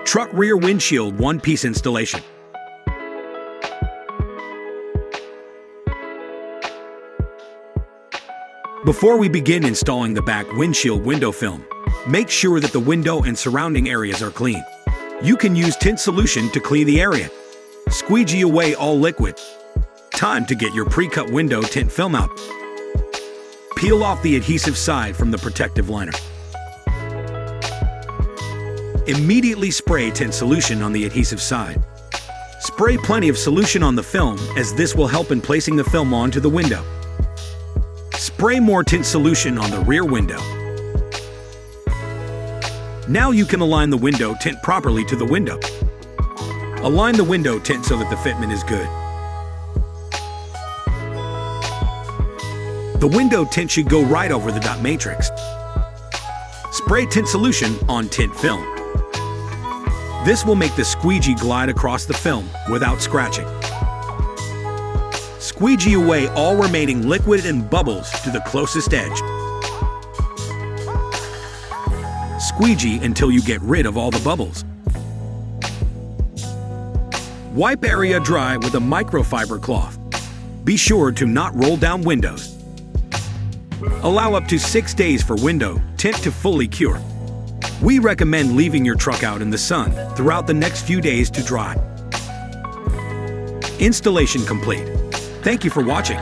Truck rear windshield one-piece installation. Before we begin installing the back windshield window film, make sure that the window and surrounding areas are clean. You can use tint solution to clean the area. Squeegee away all liquid. Time to get your pre-cut window tint film out. Peel off the adhesive side from the protective liner. Immediately spray tint solution on the adhesive side. Spray plenty of solution on the film, as this will help in placing the film onto the window. Spray more tint solution on the rear window. Now you can align the window tint properly to the window. Align the window tint so that the fitment is good. The window tint should go right over the dot matrix. Spray tint solution on tint film. This will make the squeegee glide across the film without scratching. Squeegee away all remaining liquid and bubbles to the closest edge. Squeegee until you get rid of all the bubbles. Wipe area dry with a microfiber cloth. Be sure to not roll down windows. Allow up to 6 days for window tint to fully cure. We recommend leaving your truck out in the sun throughout the next few days to dry. Installation complete. Thank you for watching.